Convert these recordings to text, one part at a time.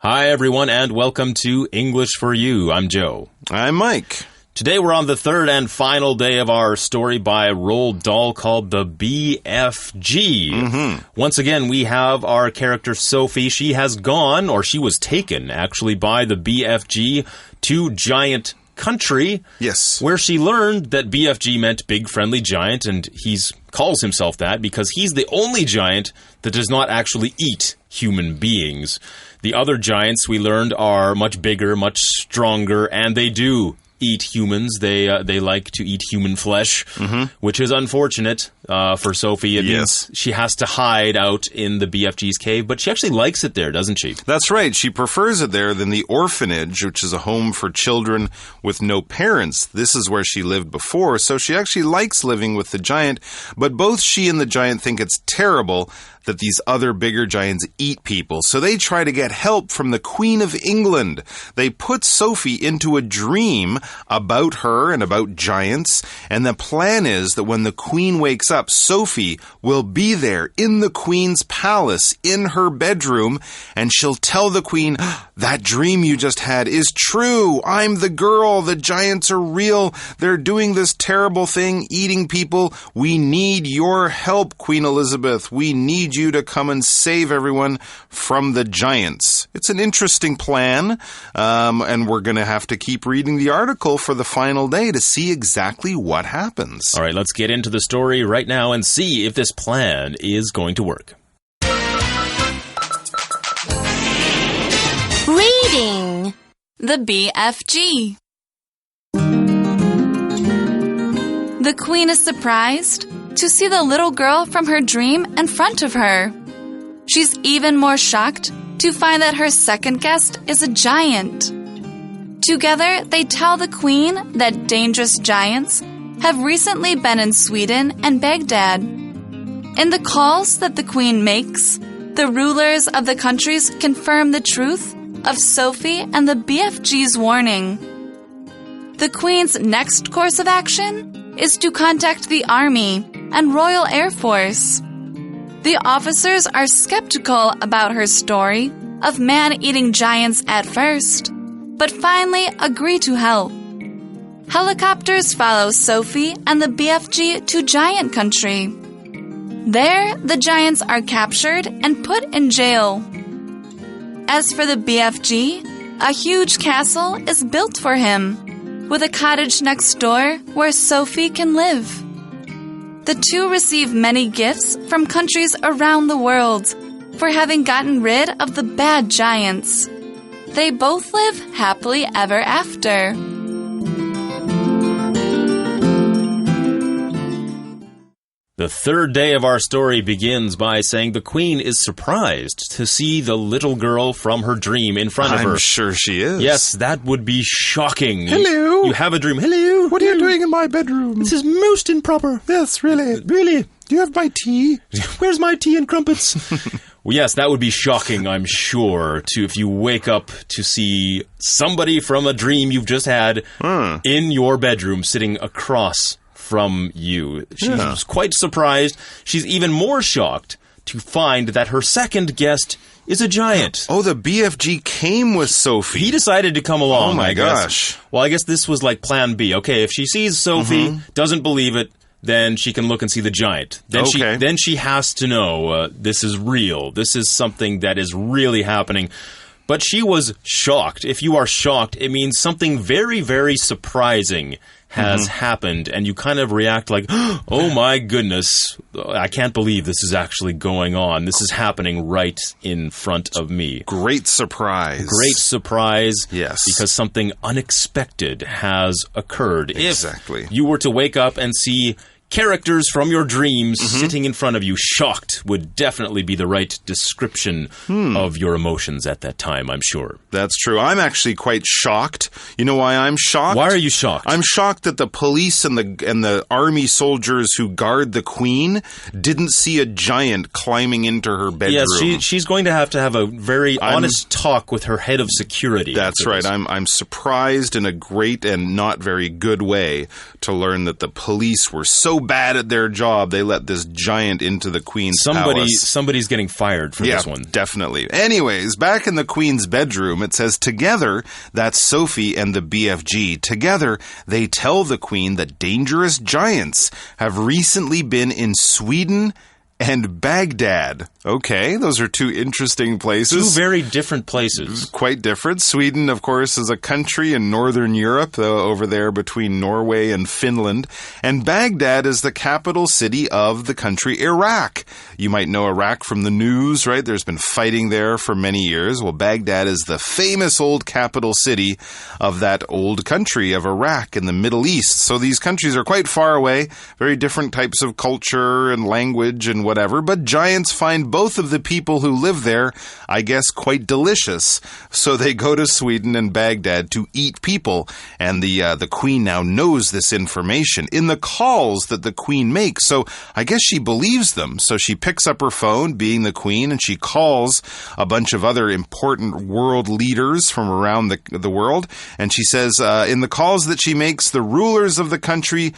Hi, everyone, and welcome to English for You. I'm Joe. I'm Mike. Today we're on the third and final day of our story by Roald Dahl called the BFG. Once again, we have our character Sophie. She has gone, or she was taken, actually, by the BFG to Giant Country. Yes. Where she learned that BFG meant Big Friendly Giant, and he calls himself that because he's the only giant that does not actually eat human beings. The other giants, we learned, are much bigger, much stronger, and they do eat humans. They like to eat human flesh, which is unfortunate for Sophie. It means she has to hide out in the BFG's cave, but she actually likes it there, doesn't she? That's right. She prefers it there than the orphanage, which is a home for children with no parents. This is where she lived before, so she actually likes living with the giant, but both she and the giant think it's terrible that these other bigger giants eat people. So they try to get help from the Queen of England. They put Sophie into a dream about her and about giants, and the plan is that when the Queen wakes up, Sophie will be there in the Queen's palace, in her bedroom, and she'll tell the Queen, that dream you just had is true. I'm the girl. The giants are real. They're doing this terrible thing, eating people. We need your help, Queen Elizabeth. We need you to come and save everyone from the giants. It's an interesting plan, and we're going to have to keep reading the article for the final day to see exactly what happens. All right, let's get into the story right now and see if this plan is going to work. Reading The BFG. The Queen is surprised to see the little girl from her dream in front of her. She's even more shocked to find that her second guest is a giant. Together, they tell the Queen that dangerous giants have recently been in Sweden and Baghdad. In the calls that the Queen makes, the rulers of the countries confirm the truth of Sophie and the BFG's warning. The Queen's next course of action is to contact the Army and Royal Air Force. The officers are skeptical about her story of man-eating giants at first, but finally agree to help. Helicopters follow Sophie and the BFG to Giant Country. There, the giants are captured and put in jail. As for the BFG, a huge castle is built for him, with a cottage next door where Sophie can live. The two receive many gifts from countries around the world for having gotten rid of the bad giants. They both live happily ever after. The third day of our story begins by saying the Queen is surprised to see the little girl from her dream in front of her. I'm sure she is. Yes, that would be shocking. Hello. You have a dream. Hello. What are you doing in my bedroom? This is most improper. Yes, really. Really? Do you have my tea? Where's my tea and crumpets? Well, yes, that would be shocking, I'm sure, if you wake up to see somebody from a dream you've just had in your bedroom sitting across from you. She's quite surprised. She's even more shocked to find that her second guest is a giant. Oh, the BFG came with Sophie. He decided to come along. Oh, my I guess. gosh. Well, I guess this was like plan B. Okay, if she sees Sophie, doesn't believe it, then she can look and see the giant. Then she has to know this is real. This is something that is really happening. But she was shocked. If you are shocked, it means something very, very surprising has happened, and you kind of react like, oh my goodness, I can't believe this is actually going on. This is happening right in front of me. Great surprise. Great surprise. Yes. Because something unexpected has occurred. Exactly. If you were to wake up and see characters from your dreams sitting in front of you, shocked would definitely be the right description of your emotions at that time, I'm sure. That's true. I'm actually quite shocked. You know why I'm shocked? Why are you shocked? I'm shocked that the police and the army soldiers who guard the Queen didn't see a giant climbing into her bedroom. Yes, she's going to have a very honest talk with her head of security. That's right. I'm surprised in a great and not very good way to learn that the police were so bad at their job, they let this giant into the Queen's palace. Somebody's getting fired for this one. Definitely. Anyways, back in the Queen's bedroom, it says, together, that's Sophie and the BFG, together, they tell the Queen that dangerous giants have recently been in Sweden and Baghdad. Okay, those are two interesting places. Two very different places. Quite different. Sweden, of course, is a country in northern Europe, over there between Norway and Finland. And Baghdad is the capital city of the country Iraq. You might know Iraq from the news, right? There's been fighting there for many years. Well, Baghdad is the famous old capital city of that old country of Iraq in the Middle East. So these countries are quite far away, very different types of culture and language and whatever, but giants find both of the people who live there, I guess, quite delicious. So they go to Sweden and Baghdad to eat people, and the Queen now knows this information in the calls that the Queen makes. So I guess she believes them. So she picks up her phone, being the Queen, and she calls a bunch of other important world leaders from around the world, and she says in the calls that she makes, the rulers of the countries,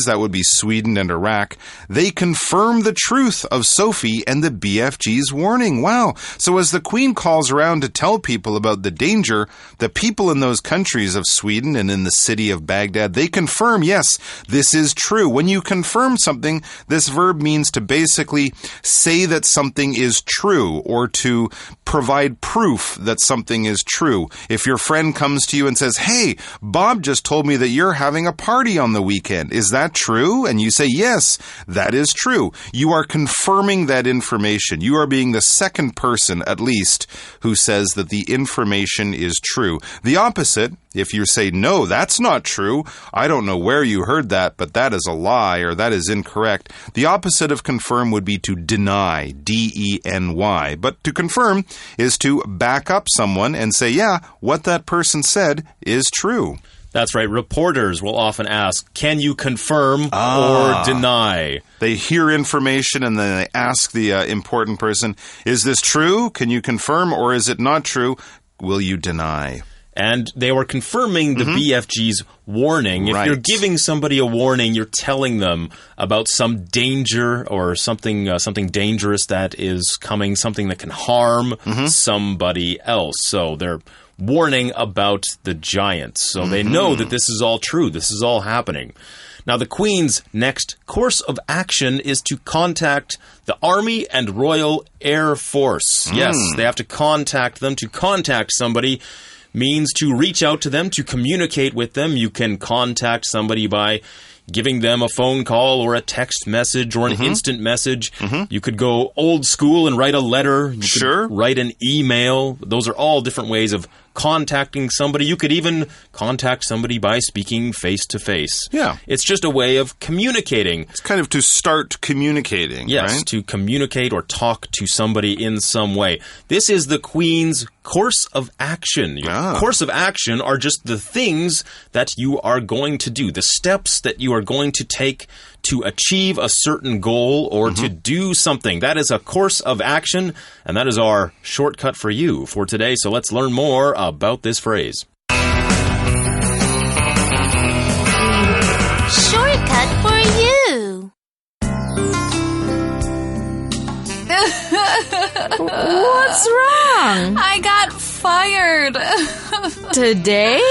that would be Sweden and Iraq, they confirm the truth of Sophie and the BFG's warning. Wow. So as the Queen calls around to tell people about the danger, the people in those countries of Sweden and in the city of Baghdad, they confirm, yes, this is true. When you confirm something, this verb means to basically say that something is true or to provide proof that something is true. If your friend comes to you and says, hey, Bob just told me that you're having a party on the weekend. Is that true? And you say, yes, that is true. You are confirming that information. You are being the second person, at least, who says that the information is true. The opposite, if you say, no, that's not true, I don't know where you heard that, but that is a lie or that is incorrect. The opposite of confirm would be to deny, D-E-N-Y. But to confirm is to back up someone and say, yeah, what that person said is true. That's right. Reporters will often ask, can you confirm or deny? They hear information and then they ask the important person, is this true? Can you confirm, or is it not true? Will you deny? And they were confirming the BFG's warning. If you're giving somebody a warning, you're telling them about some danger or something dangerous that is coming, something that can harm somebody else. So they're warning about the giants. So they know that this is all true. This is all happening. Now, the Queen's next course of action is to contact the Army and Royal Air Force. Yes, they have to contact them. To contact somebody means to reach out to them, to communicate with them. You can contact somebody by giving them a phone call or a text message or an instant message. You could go old school and write a letter. You could write an email. Those are all different ways of contacting somebody. You could even contact somebody by speaking face-to-face. Yeah. It's just a way of communicating. It's kind of to start communicating, yes, right? To communicate or talk to somebody in some way. This is the Queen's course of action. Course of action are just the things that you are going to do, the steps that you are going to take to achieve a certain goal or to do something. That is a course of action, and that is our shortcut for you for today. So let's learn more about this phrase. Shortcut for you. What's wrong? I got fired. Today?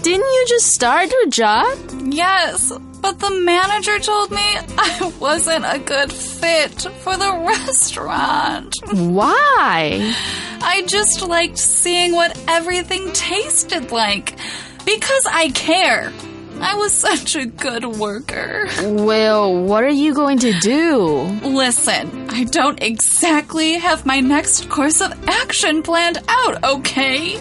Didn't you just start your job? Yes, but the manager told me I wasn't a good fit for the restaurant. Why? I just liked seeing what everything tasted like. Because I care. I was such a good worker. Well, what are you going to do? Listen, I don't exactly have my next course of action planned out, okay?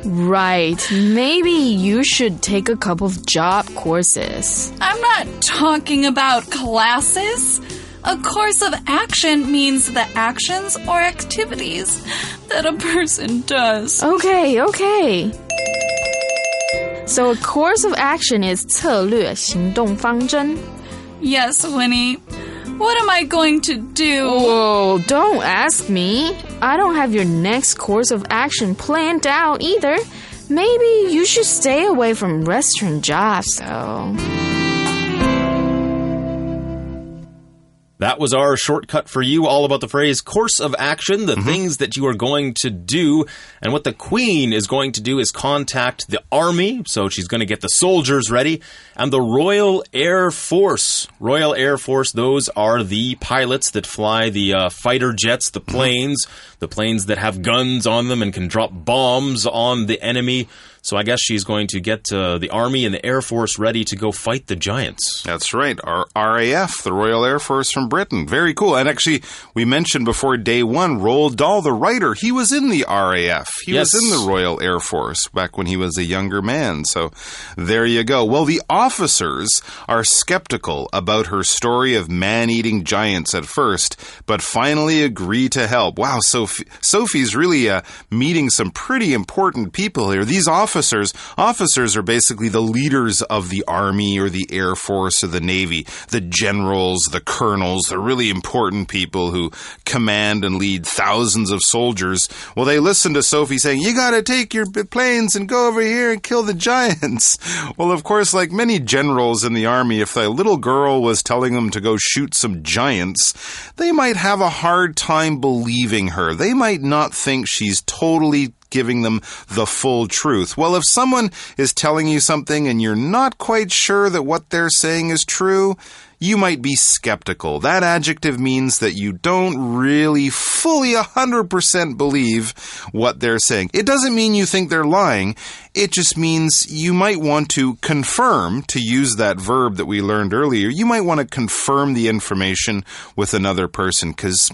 Right. Maybe you should take a couple of job courses. I'm not talking about classes. A course of action means the actions or activities that a person does. Okay. So a course of action is 策略行动方针. Yes, Winnie. What am I going to do? Whoa, don't ask me. I don't have your next course of action planned out either. Maybe you should stay away from restaurant jobs, though. That was our shortcut for you, all about the phrase course of action, the things that you are going to do. And what the Queen is going to do is contact the Army, so she's going to get the soldiers ready, and the Royal Air Force. Royal Air Force, those are the pilots that fly the fighter jets, the planes that have guns on them and can drop bombs on the enemy. So I guess she's going to get the Army and the Air Force ready to go fight the giants. That's right. Our RAF, the Royal Air Force from Britain. Very cool. And actually, we mentioned before day one, Roald Dahl, the writer, he was in the RAF. He was in the Royal Air Force back when he was a younger man. So there you go. Well, the officers are skeptical about her story of man-eating giants at first, but finally agree to help. Wow, Sophie's really meeting some pretty important people here. These officers are basically the leaders of the Army or the Air Force or the Navy, the generals, the colonels, the really important people who command and lead thousands of soldiers. Well, they listen to Sophie saying, you got to take your planes and go over here and kill the giants. Well, of course, like many generals in the Army, if the little girl was telling them to go shoot some giants, they might have a hard time believing her. They might not think she's totally giving them the full truth. Well, if someone is telling you something and you're not quite sure that what they're saying is true, you might be skeptical. That adjective means that you don't really fully 100% believe what they're saying. It doesn't mean you think they're lying. It just means you might want to confirm, to use that verb that we learned earlier, you might want to confirm the information with another person because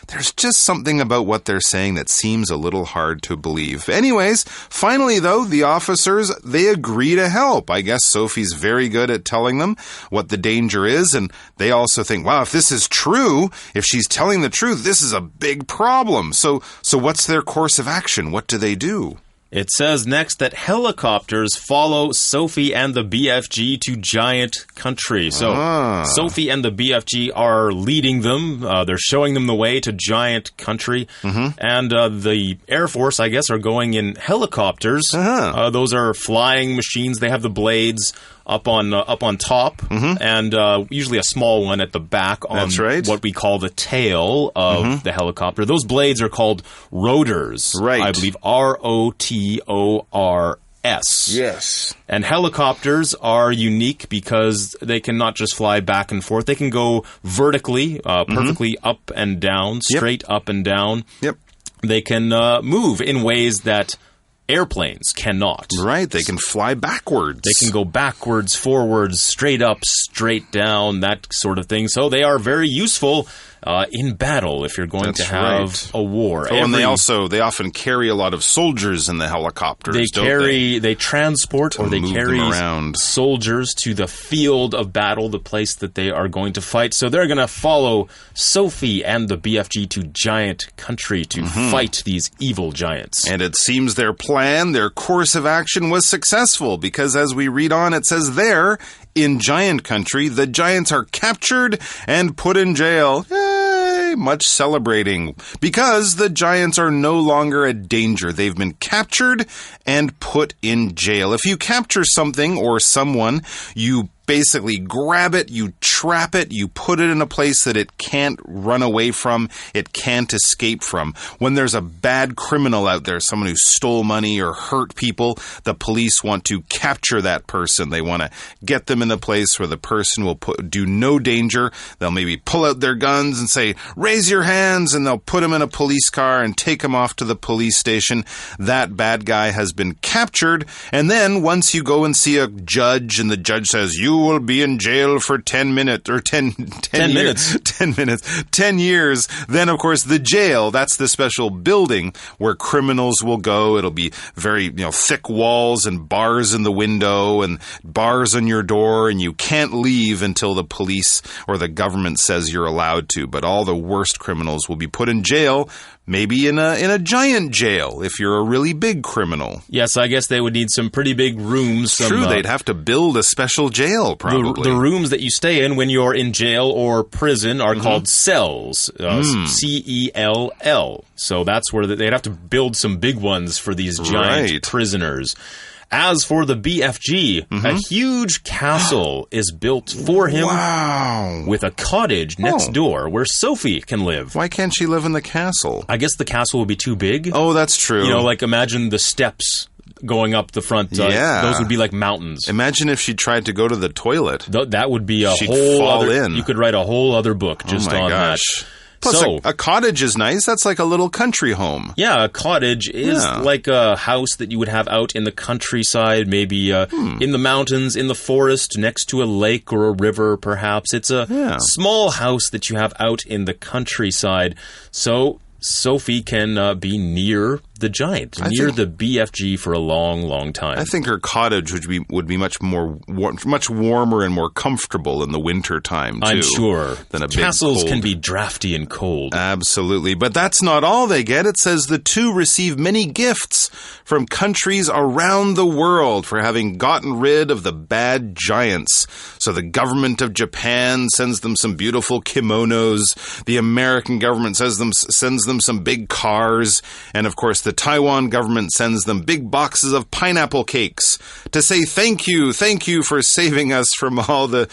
there's just something about what they're saying that seems a little hard to believe. Anyways, finally though, the officers, they agree to help. I guess Sophie's very good at telling them what the danger is, and they also think, wow, if this is true, if she's telling the truth, this is a big problem. So what's their course of action? What do they do? It says next that helicopters follow Sophie and the BFG to giant country. So Sophie and the BFG are leading them. They're showing them the way to giant country. And the Air Force, I guess, are going in helicopters. Those are flying machines. They have the blades up on top, and usually a small one at the back on what we call the tail of the helicopter. Those blades are called rotors. Right. I believe ROTORS. Yes. And helicopters are unique because they can not just fly back and forth. They can go vertically, perfectly up and down, straight up and down. They can move in ways that airplanes cannot. Right, they can fly backwards. They can go backwards, forwards, straight up, straight down, that sort of thing. So they are very useful in battle if you're going to have a war. And they often carry a lot of soldiers in the helicopters, they transport or they carry soldiers to the field of battle, the place that they are going to fight. So they're going to follow Sophie and the BFG to giant country to fight these evil giants. And it seems their plan, their course of action was successful because as we read on, it says there, in giant country, the giants are captured and put in jail. Yay! Much celebrating. Because the giants are no longer a danger. They've been captured and put in jail. If you capture something or someone, you basically grab it, you trap it, you put it in a place that it can't run away from, it can't escape from. When there's a bad criminal out there, someone who stole money or hurt people, the police want to capture that person. They want to get them in a place where the person will do no danger. They'll maybe pull out their guns and say, raise your hands, and they'll put them in a police car and take them off to the police station. That bad guy has been captured, and then once you go and see a judge and the judge says, you will be in jail for 10 minutes, or 10 years. Then, of course, the jail, that's the special building where criminals will go. It'll be very, thick walls and bars in the window and bars on your door, and you can't leave until the police or the government says you're allowed to. But all the worst criminals will be put in jail, maybe in a giant jail if you're a really big criminal. Yes, I guess they would need some pretty big rooms. True, they'd have to build a special jail, probably. The rooms that you stay in when you're in jail or prison are called cells, C-E-L-L. So that's where they'd have to build some big ones for these giant prisoners. As for the BFG, a huge castle is built for him with a cottage next door where Sophie can live. Why can't she live in the castle? I guess the castle would be too big. Oh, that's true. You know, like imagine the steps going up the front. Those would be like mountains. Imagine if she tried to go to the toilet. That would be She'd fall in. You could write a whole other book just on that. Plus, a cottage is nice. That's like a little country home. Yeah, a cottage is like a house that you would have out in the countryside, maybe in the mountains, in the forest, next to a lake or a river, perhaps. It's a small house that you have out in the countryside. So Sophie can be near the giant, near the BFG for a long, long time. I think her cottage would be much warmer and more comfortable in the winter time, too. I'm sure. Than a Castles big, can be drafty and cold. Absolutely. But that's not all they get. It says the two receive many gifts from countries around the world for having gotten rid of the bad giants. So the government of Japan sends them some beautiful kimonos. The American government sends them some big cars. And, of course, the Taiwan government sends them big boxes of pineapple cakes to say thank you for saving us from all the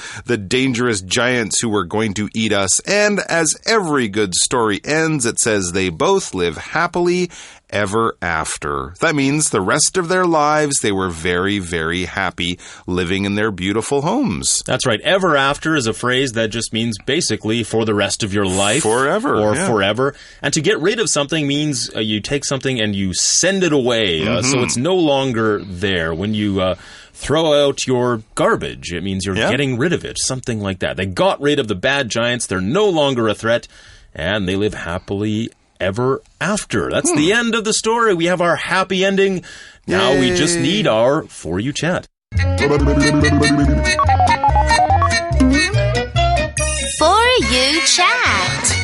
dangerous giants who were going to eat us. And as every good story ends, it says they both live happily ever after. That means the rest of their lives, they were very, very happy living in their beautiful homes. That's right. Ever after is a phrase that just means basically for the rest of your life. Forever. Or forever. And to get rid of something means you take something and you send it away. So it's no longer there. When you throw out your garbage, it means you're getting rid of it. Something like that. They got rid of the bad giants. They're no longer a threat. And they live happily ever after. That's the end of the story. We have our happy ending. Now we just need our For You chat. For You chat.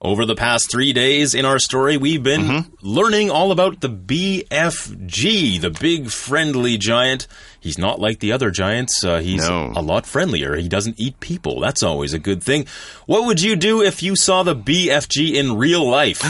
Over the past 3 days in our story, we've been learning all about the BFG, the big friendly giant. He's not like the other giants. He's a lot friendlier. He doesn't eat people. That's always a good thing. What would you do if you saw the BFG in real life?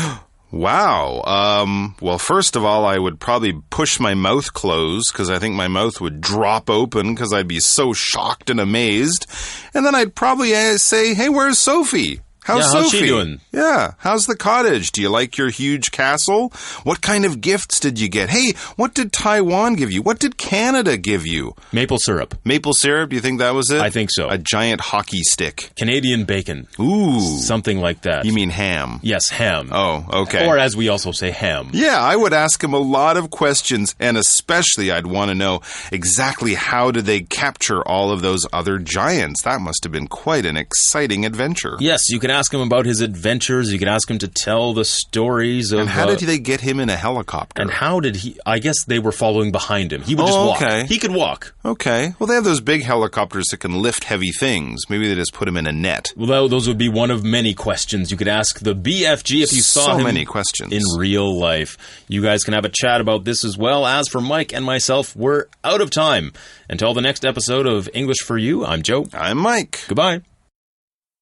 Wow. Well, first of all, I would probably push my mouth closed because I think my mouth would drop open because I'd be so shocked and amazed. And then I'd probably say, hey, where's Sophie? How's Sophie? How's she doing? Yeah. How's the cottage? Do you like your huge castle? What kind of gifts did you get? Hey, what did Taiwan give you? What did Canada give you? Maple syrup. Maple syrup? Do you think that was it? I think so. A giant hockey stick. Canadian bacon. Ooh. Something like that. You mean ham? Yes, ham. Oh, okay. Or as we also say, ham. Yeah, I would ask him a lot of questions, and especially I'd want to know exactly how did they capture all of those other giants. That must have been quite an exciting adventure. Yes, you can ask him about his adventures. You can ask him to tell the stories of... And how did they get him in a helicopter? And how did he... I guess they were following behind him. He would just walk. Okay. He could walk. Okay. Well, they have those big helicopters that can lift heavy things. Maybe they just put him in a net. Well, those would be one of many questions you could ask the BFG if you saw him many questions. in real life. You guys can have a chat about this as well. As for Mike and myself, we're out of time. Until the next episode of English for You, I'm Joe. I'm Mike. Goodbye.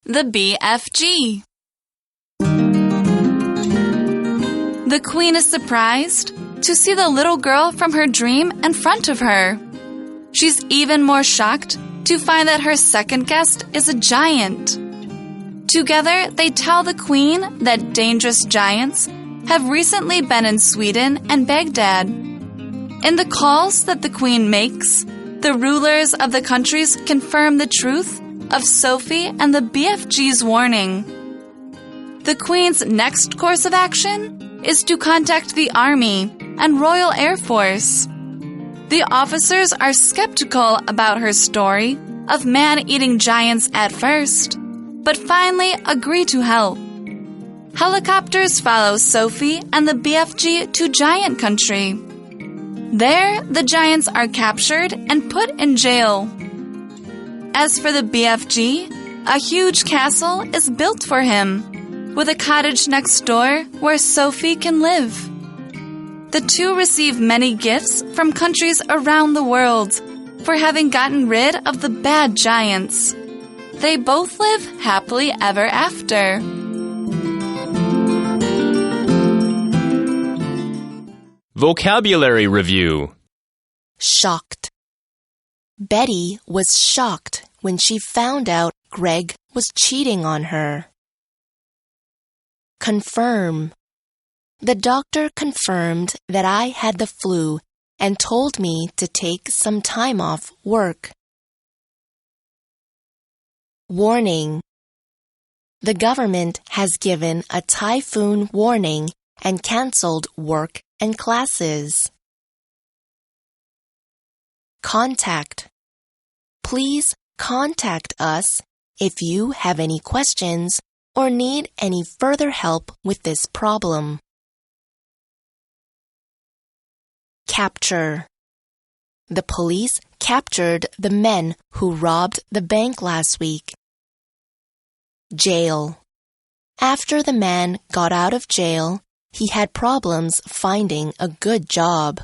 The BFG. The queen is surprised to see the little girl from her dream in front of her. She's even more shocked to find that her second guest is a giant. Together, they tell the queen that dangerous giants have recently been in Sweden and Baghdad. In the calls that the queen makes, the rulers of the countries confirm the truth of Sophie and the BFG's warning. The queen's next course of action is to contact the Army and Royal Air Force. The officers are skeptical about her story of man-eating giants at first, but finally agree to help. Helicopters follow Sophie and the BFG to Giant Country. There, the giants are captured and put in jail. As for the BFG, a huge castle is built for him, with a cottage next door where Sophie can live. The two receive many gifts from countries around the world for having gotten rid of the bad giants. They both live happily ever after. Vocabulary Review shocked. Betty was shocked when she found out Greg was cheating on her. Confirm. The doctor confirmed that I had the flu and told me to take some time off work. Warning. The government has given a typhoon warning and canceled work and classes. Contact. Please contact us if you have any questions or need any further help with this problem. Capture. The police captured the men who robbed the bank last week. Jail. After the man got out of jail, he had problems finding a good job.